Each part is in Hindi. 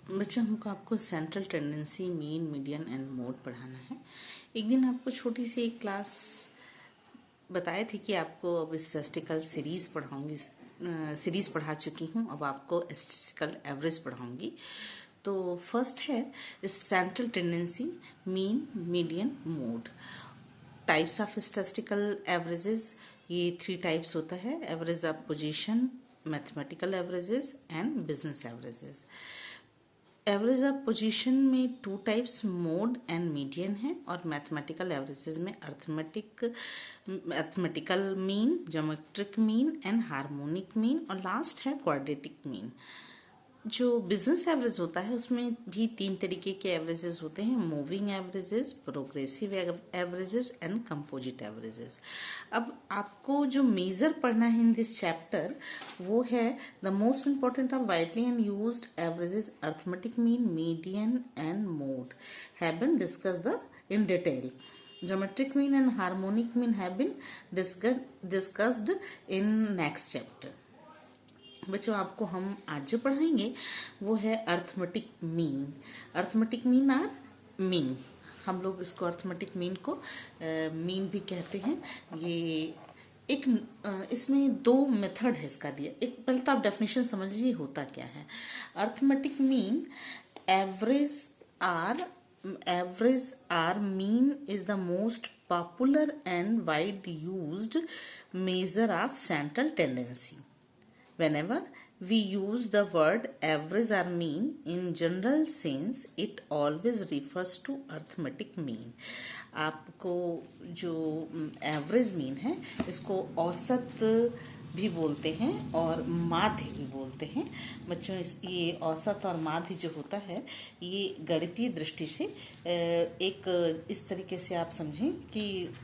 बच्चों हमको आपको central tendency, mean, median and mode पढ़ाना है। एक दिन आपको छोटी सी एक क्लास बताए थे कि आपको अब स्टैटिस्टिकल सीरीज पढ़ाऊंगी, सीरीज पढ़ा चुकी हूँ, अब आपको स्टैटिस्टिकल एवरेज पढ़ाऊंगी। तो फर्स्ट है central tendency, mean, median, mode. Types of statistical averages, ये 3 टाइप्स होता है: average of position, mathematical averages and business averages. Average of position में 2 टाइप्स, मोड एंड मीडियन है, और मैथमेटिकल एवरेजेस में arithmetical mean, geometric mean and harmonic mean, और लास्ट है क्वाड्रेटिक मीन। जो बिजनेस एवरेज होता है उसमें भी 3 तरीके के एवरेजेस होते हैं: moving averages, progressive averages and composite averages. अब आपको जो मेजर पढ़ना है इन दिस चैप्टर वो है the most important of widely and used averages, arithmetic mean, median and mode have been discussed in detail. Geometric mean and harmonic mean have been discussed in next chapter. बच्चों आपको हम आज जो पढ़ाएंगे वो है arithmetic mean. Arithmetic mean or mean, हम लोग इसको अर्थमेटिक मीन को मीन भी कहते हैं। ये एक इसमें 2 मेथड है इसका दिया। एक पहले तो आप डेफिनेशन समझ लीजिए होता क्या है। Arithmetic mean, average or mean is the most popular and wide used measure of central tendency. Whenever we use the word average or mean in general sense, it always refers to arithmetic mean. आपको जो एवरेज मीन है इसको औसत भी बोलते हैं और माध्य भी बोलते हैं। बच्चों ये औसत और माध्य जो होता है ये गणितीय दृष्टि से एक इस तरीके से आप समझें कि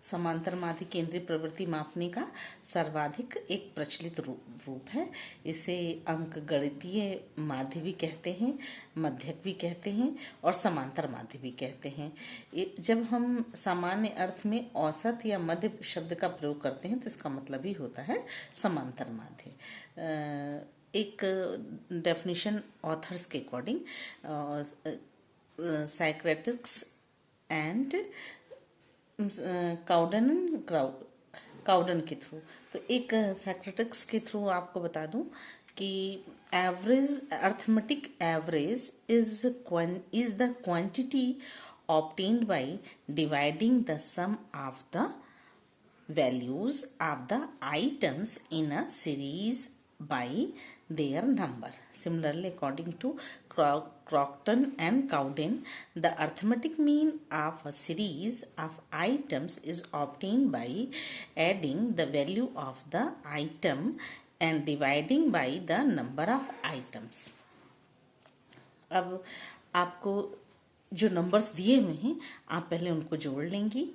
समांतर माध्य केंद्रीय प्रवृत्ति मापने का सर्वाधिक एक प्रचलित रूप है। इसे अंक गणितीय माध्य भी कहते हैं, मध्यक भी कहते हैं और समांतर माध्य भी कहते हैं। जब हम सामान्य अर्थ में औसत या मध्य शब्द का प्रयोग करते हैं तो इसका मतलब ही होता है समांतर माध्य। एक डेफिनेशन ऑथर्स के अकॉर्डिंग, साइक्रेटिक्स एंड काउडन के थ्रू, तो एक सैक्रेटिक्स के थ्रू आपको बता दूं कि arithmetic average is the quantity obtained by dividing the sum of the values of the items in a series by their number. Similarly, according to Crompton and Cowden, the arithmetic mean of a series of items is obtained by adding the value of the item and dividing by the number of items. अब आपको जो नंबर्स दिए हुए हैं आप पहले उनको जोड़ लेंगी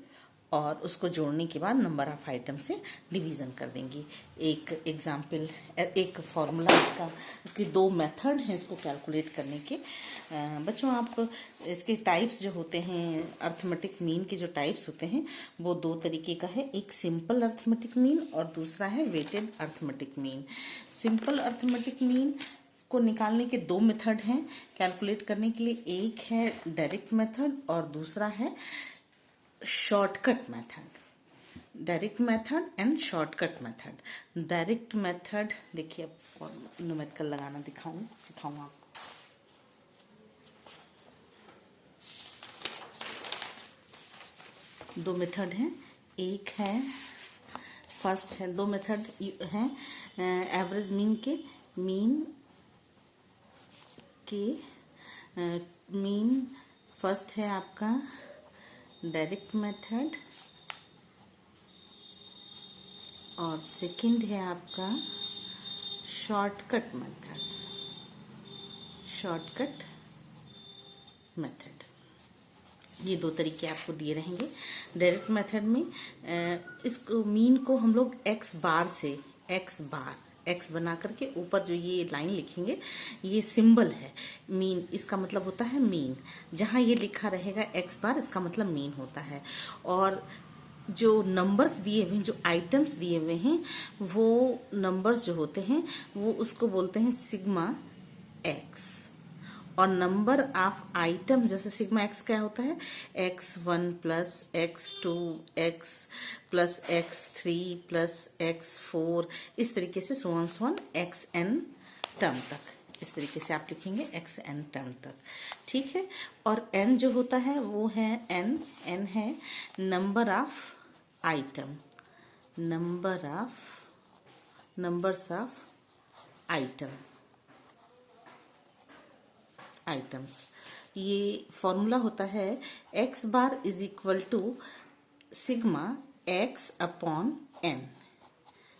और उसको जोड़ने के बाद नंबर ऑफ आइटम से डिवीज़न कर देंगी। एक एग्जाम्पल, एक फॉर्मूला इसके 2 मेथड हैं इसको कैलकुलेट करने के। बच्चों आप इसके टाइप्स जो होते हैं, अर्थमेटिक मीन के जो टाइप्स होते हैं वो 2 तरीके का है। एक सिंपल अर्थमेटिक मीन और दूसरा है weighted arithmetic mean. Simple arithmetic mean को निकालने के 2 मेथड हैं कैलकुलेट करने के लिए। एक है डायरेक्ट मेथड और दूसरा है shortcut method. Direct method and shortcut method. Direct method देखिए, अब न्यूमेरिकल लगाना सिखाऊं आपको। दो मेथड हैं, एक है फर्स्ट है, 2 मेथड हैं एवरेज मीन फर्स्ट है आपका डायरेक्ट मेथड और सेकंड है आपका शॉर्टकट मेथड। ये 2 तरीके आपको दिए रहेंगे। डायरेक्ट मेथड में इसको मीन को हम लोग एक्स बना करके ऊपर जो ये लाइन लिखेंगे ये सिंबल है मीन, इसका मतलब होता है मीन। जहाँ ये लिखा रहेगा एक्स बार इसका मतलब मीन होता है। और जो नंबर्स दिए हुए हैं, जो आइटम्स दिए हुए हैं, वो नंबर्स जो होते हैं वो उसको बोलते हैं सिग्मा एक्स। और नंबर ऑफ आइटम्स जैसे सिग्मा एक्स क्या होता है, x1 plus x2 x plus x3 plus x4, इस तरीके से सोन xn टर्म तक, इस तरीके से आप लिखेंगे xn टर्म तक, ठीक है। और n जो होता है वो है n है number of item, numbers of items. ये फॉर्मूला होता है x bar is equal to sigma x upon n,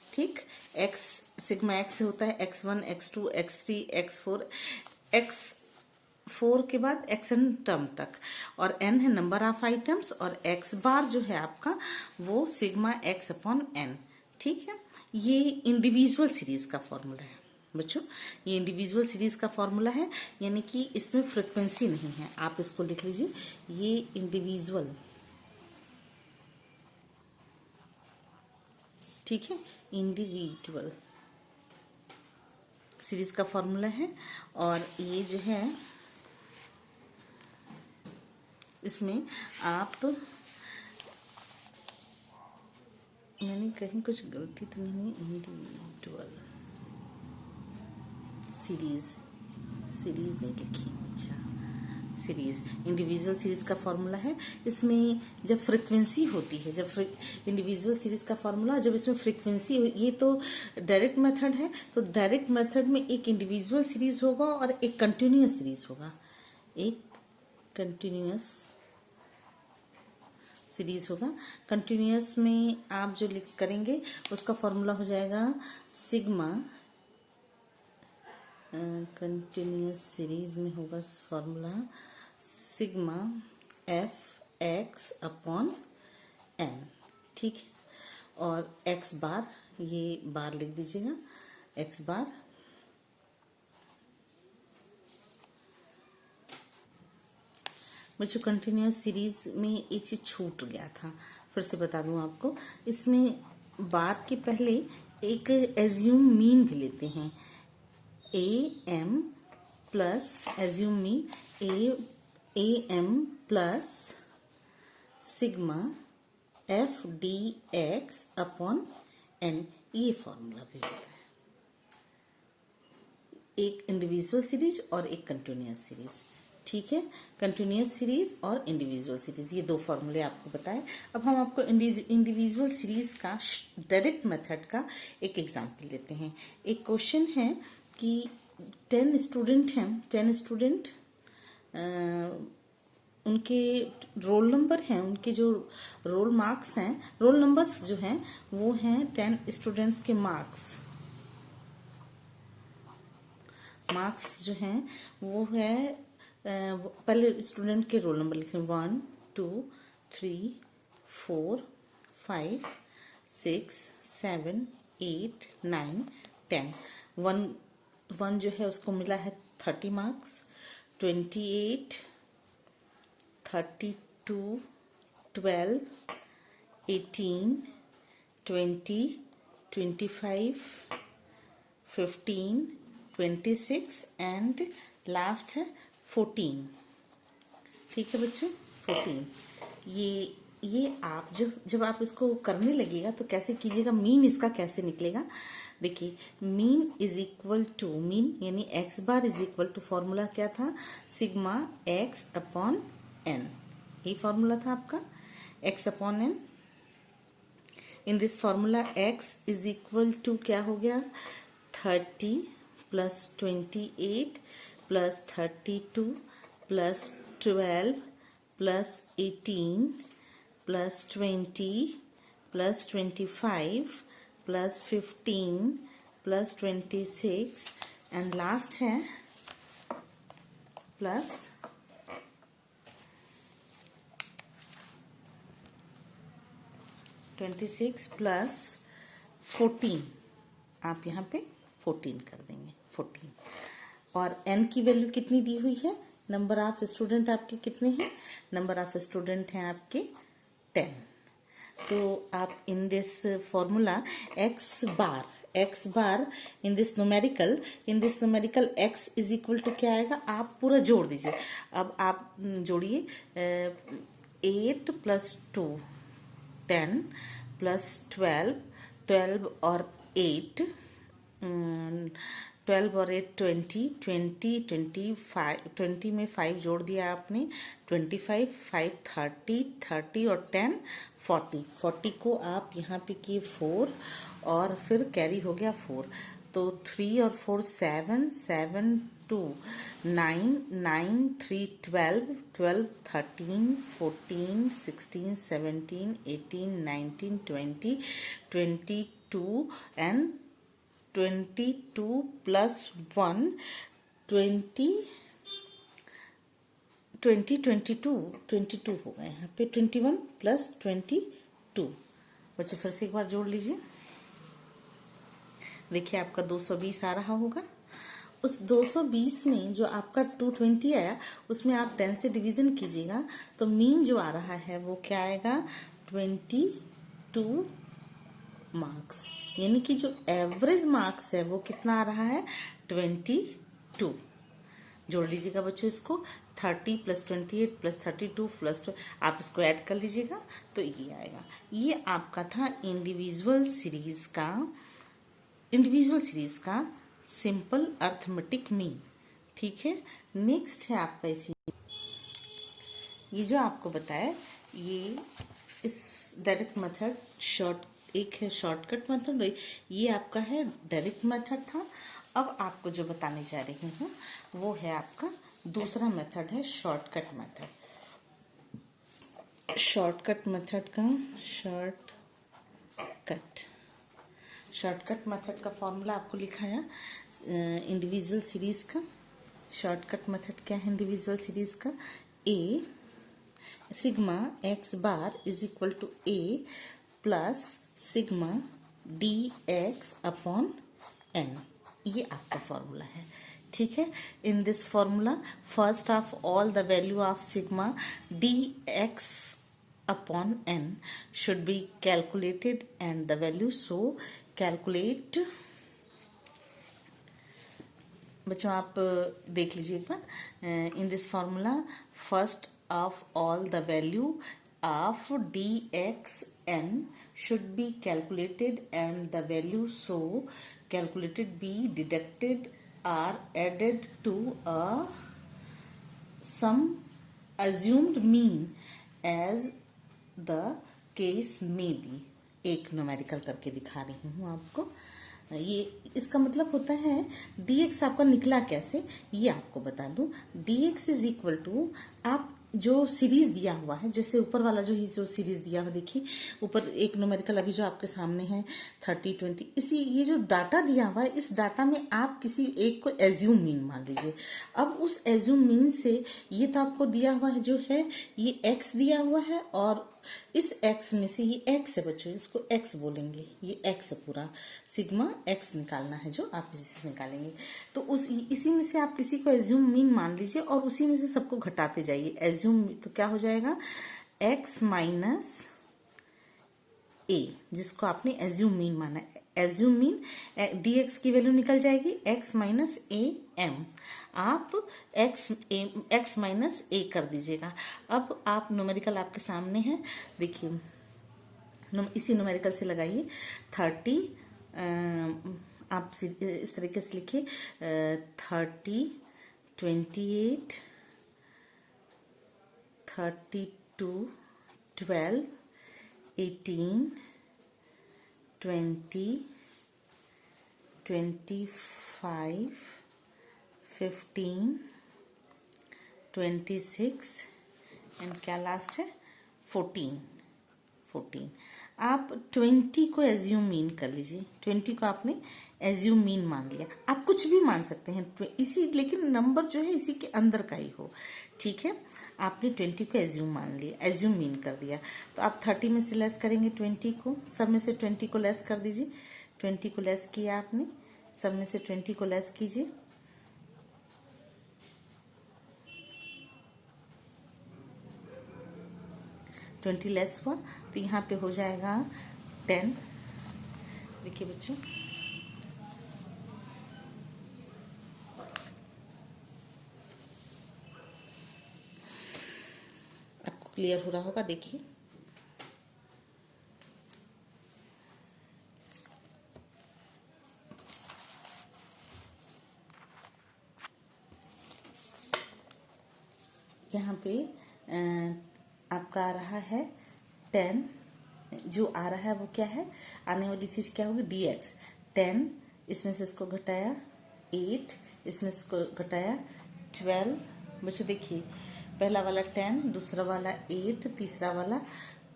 ठीक। x सिग्मा x से होता है x1 x2 x3 x4, x4 के बाद xn टर्म तक, और n है नंबर ऑफ आइटम्स, और x बार जो है आपका वो सिग्मा x अपॉन n, ठीक है। ये इंडिविजुअल सीरीज का फॉर्मूला है बच्चों, ये इंडिविजुअल सीरीज का फॉर्मूला है, यानी कि इसमें फ्रीक्वेंसी नहीं है, आप इसको लिख लीजिए, ये इंडिविजुअल, ठीक है, इंडिविजुअल सीरीज का फॉर्मूला है। और ये जो है इसमें आप, मैंने कहीं कुछ गलती तो नहीं, इंडिविजुअल सीरीज नहीं लिखी, अच्छा, सीरीज, इंडिविजुअल सीरीज का फॉर्मूला है। इसमें जब फ्रीक्वेंसी होती है, जब इंडिविजुअल सीरीज का फॉर्मूला, जब इसमें फ्रीक्वेंसी, ये तो डायरेक्ट मेथड है, तो डायरेक्ट मेथड में एक इंडिविजुअल सीरीज होगा और एक कंटिन्यूअस सीरीज होगा, एक कंटिन्यूअस सीरीज होगा। कंटिन्यूअस में आप जो लिख करेंगे उसका फॉर्मूला हो जाएगा सिग्मा, कंटिन्यूअस सीरीज में होगा formula sigma f x upon n, ठीक है। और एक्स बार, ये बार लिख दीजिएगा, एक्स बार मुझे कंटिन्यूअस सीरीज में एक चीज छूट गया था, फिर से बता दूं आपको, इसमें बार के पहले एक एज्यूम मीन भी लेते हैं, A M plus assume mean A M plus sigma F D X upon N, ये फॉर्मूला भी होता है, एक इंडिविजुअल सीरीज और एक कंटिन्यूअस सीरीज, ठीक है। कंटिन्यूअस सीरीज और इंडिविजुअल सीरीज, ये दो फॉर्मूले आपको बताएं। अब हम आपको इंडिविजुअल सीरीज का डायरेक्ट मेथड का एक एग्जांपल लेते हैं। एक क्वेश्चन है कि 10 स्टूडेंट हैं, 10 स्टूडेंट, उनके रोल नंबर हैं, उनके जो रोल मार्क्स हैं, रोल नंबर्स जो हैं वो हैं 10 स्टूडेंट्स के मार्क्स जो हैं वो है, पहले स्टूडेंट के रोल नंबर लिखें, 1 2 3 4 5 6 7 8 9 10, 1 जो है उसको मिला है 30 मार्क्स, 28 32 12 18 20 25 15 26 एंड लास्ट है 14, ठीक है बच्चों, 14। ये आप जब आप इसको करने लगेगा तो कैसे कीजिएगा, मीन इसका कैसे निकलेगा, देखिए, mean is equal to, mean यानी X bar is equal to, formula क्या था, सिग्मा एक्स अपॉन एन, ये फॉर्मूला था आपका, X upon N. In this formula X is equal to क्या हो गया, 30 plus 28 plus 32 plus 12 plus 18 plus 20 plus 25 plus 15 plus 26 and last है प्लस 26 प्लस 14, आप यहाँ पे 14 कर देंगे, 14। और n की वैल्यू कितनी दी हुई है, नंबर ऑफ स्टूडेंट आपके कितने हैं, नंबर ऑफ स्टूडेंट हैं आपके 10, तो आप in this formula x bar in this numerical x is equal to क्या आएगा, आप पूरा जोड़ दीजिए। अब आप जोड़िए 8 + 2 10 + 12 और 8 12 और 8 20 20 में 5 जोड़ दिया आपने 25 5 30 और 10 40 को आप यहाँ पे किए 4 और फिर कैरी हो गया 4, तो 3 और 4 7 7 2 9 9 3 12 12 13 14 16 17 18 19 20 22 and 22 plus 1 20 22 हो गए यहाँ पे 21 + 22। बच्चों फिर से एक बार जोड़ लीजिए। देखिए आपका 220 आ रहा होगा। उस 220 में जो आपका 220 आया उसमें आप 10 से डिवीजन कीजिएगा तो मीन जो आ रहा है वो क्या आएगा 22 मार्क्स, यानी कि जो एवरेज मार्क्स है वो कितना आ रहा है 22। जोड़ लीजिएगा बच्चों इसको 30 + 28 + 32 + आप इसको ऐड कर लीजिएगा तो ये आएगा। ये आपका था इंडिविजुअल सीरीज का सिंपल अर्थमेटिक मीन। ठीक है, नेक्स्ट है आपका इसी ये जो आपको बताया ये इस डायरेक्ट मेथड एक है शॉर्टकट मेथड, ये आपका है डायरेक्ट मेथड था। अब आपको जो बताने जा रही हूँ वो है आपका दूसरा मेथड है शॉर्टकट मेथड। शॉर्टकट मेथड का फॉर्मूला आपको लिखा है इंडिविजुअल सीरीज का। शॉर्टकट मेथड क्या है इंडिविजुअल सीरीज का, A sigma x bar is equal to a plus sigma dx upon n, ये आपका फॉर्मूला है। ठीक है, in this formula first of all the value of sigma dx upon n should be calculated and the value, so calculate। बच्चों आप देख लीजिए एक बार in this formula first of all the value of dxn should be calculated and the value so calculated be deducted or added to a some assumed mean as the case may be। एक न्यूमेरिकल करके दिखा रही हूँ आपको। ये इसका मतलब होता है dx आपका निकला कैसे ये आपको बता दूं। dx इज इक्वल टू आप जो सीरीज दिया हुआ है, जैसे ऊपर वाला जो सीरीज दिया हुआ देखिए ऊपर एक न्यूमेरिकल अभी जो आपके सामने है 30 20, इसी ये जो डाटा दिया हुआ है इस डाटा में आप किसी एक को एज्यूम मीन मान लीजिए। अब उस एज्यूम मीन से ये तो आपको दिया हुआ है जो है ये x दिया हुआ है और इस x में से ये x है बच्चों, इसको x बोलेंगे, ये x है पूरा सिग्मा x निकालना है जो आप इसी से निकालेंगे। तो इसी में से आप किसी को एज्यूम मीन मान लीजिए और उसी में से सबको घटाते जाइए। एज्यूम तो क्या हो जाएगा x माइनस a, जिसको आपने एज्यूम मीन माना है। एज्यूम मीन dx की वैल्यू निकल जाएगी x माइनस a m, आप x माइनस a कर दीजिएगा। अब आप न्यूमेरिकल आपके सामने है देखिए, इसी न्यूमेरिकल से लगाइए 30 आप इस तरीके से लिखिए 30 28 32 12 18 20 25 15 26 एंड क्या लास्ट है 14। आप 20 को एज्यूम मीन कर लीजिए, 20 को आपने एज्यूम मीन मान लिया। आप कुछ भी मान सकते हैं इसी, लेकिन नंबर जो है इसी के अंदर का ही हो। ठीक है, आपने 20 को एज्यूम मान लिया, एज्यूम मीन कर दिया, तो आप 30 में से लेस करेंगे 20 को, सब में से 20 को लेस कर दीजिए। 20 को लेस किया आपने, सब में से 20 को लेस कीजिए। 20 लेस हुआ तो यहाँ पे हो जाएगा 10। देखिए बच्चों, आपको क्लियर हो रहा होगा। देखिए यहाँ पे आपका आ रहा है 10, जो आ रहा है वो क्या है, आने वाली चीज़ क्या होगी, dx। 10, इसमें से इसको घटाया 8, इसमें से इसको घटाया 12। बच्चों देखिए, पहला वाला 10, दूसरा वाला 8, तीसरा वाला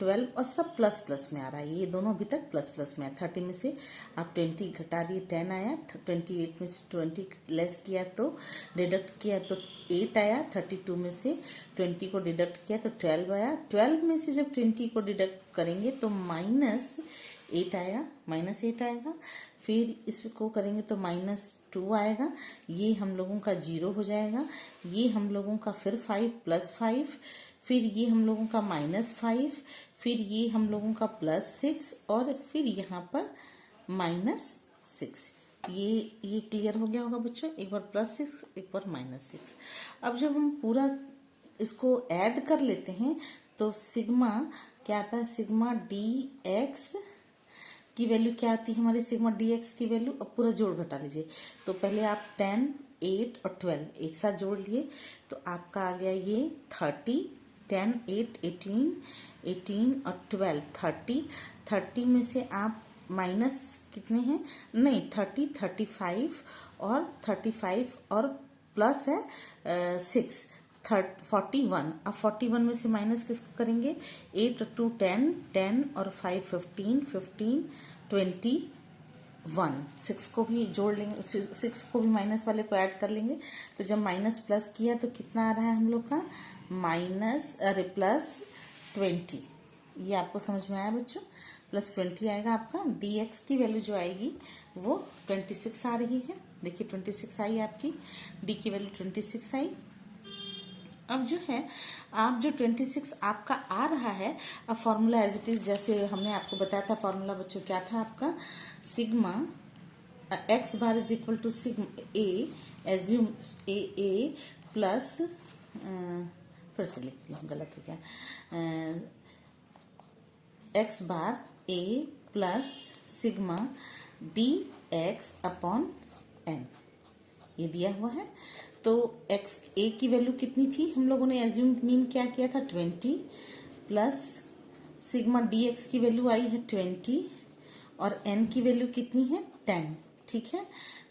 12, और सब प्लस प्लस में आ रहा है। ये दोनों अभी तक प्लस प्लस में है। 30 में से आप 20 घटा दिए, 10 आया। 28 में से 20 लेस किया तो डिडक्ट किया तो 8 आया। 32 में से 20 को डिडक्ट किया तो 12 आया। 12 में से जब 20 को डिडक्ट करेंगे तो -8 आया, -8 आएगा। फिर इसको करेंगे तो -2 आएगा। ये हम लोगों का 0 हो जाएगा। ये हम लोगों का फिर 5 + 5, फिर ये हम लोगों का -5, फिर ये हम लोगों का +6, और फिर यहाँ पर -6। ये क्लियर हो गया होगा बच्चों। एक बार +6, एक बार -6। अब जब हम पूरा इसको ऐड कर लेते हैं तो सिग्मा क्या आता है, सिग्मा dx की वैल्यू क्या आती है हमारी, सिग्मा dx की वैल्यू। अब पूरा जोड़ घटा लीजिए। तो पहले आप 10, 8 और 12 एक साथ जोड़ लिए तो आपका आ गया ये 30। 10, 8, 18 और 12 30। 30 में से आप माइनस कितने हैं, नहीं 30, 35 और 35 और प्लस है 6, 41। अब 41 में से माइनस किसको करेंगे, 8 और 2 10, 10 और 5 15, 15 21। 6 को भी जोड़ लेंगे, 6 को भी माइनस वाले को ऐड कर लेंगे। तो जब माइनस प्लस किया तो कितना आ रहा है हम लोग का, +20। ये आपको समझ में आया बच्चों, +20 आएगा आपका। dx की वैल्यू जो आएगी वो 26 आ रही है। देखिए 26 आई आपकी, d की वैल्यू 26 आई। अब जो है आप जो 26 आपका आ रहा है, अब फॉर्मूला एज इट इज जैसे हमने आपको बताया था। फॉर्मूला बच्चों क्या था आपका, sigma x bar is equal to sigma a, assume A plus, फिर से लिखती हूँ गलत हो गया, x bar a plus sigma dx upon n, ये दिया हुआ है। तो x a की वैल्यू कितनी थी, हम लोगों ने एज्यूम मीन क्या किया था 20, प्लस सिग्मा dx की वैल्यू आई है 20 और n की वैल्यू कितनी है 10। ठीक है,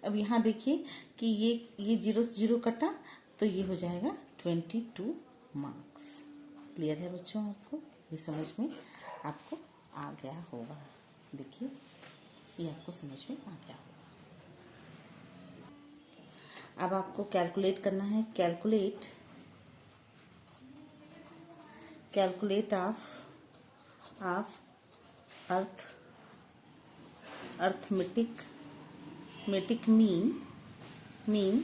अब यहाँ देखिए कि ये 0 से 0 कटा तो ये हो जाएगा 22 मार्क्स। क्लियर है बच्चों, आपको ये समझ में आपको आ गया होगा। देखिए ये आपको समझ में आ गया होगा। अब आपको कैलकुलेट करना है, कैलकुलेट ऑफ अर्थमेटिक मीन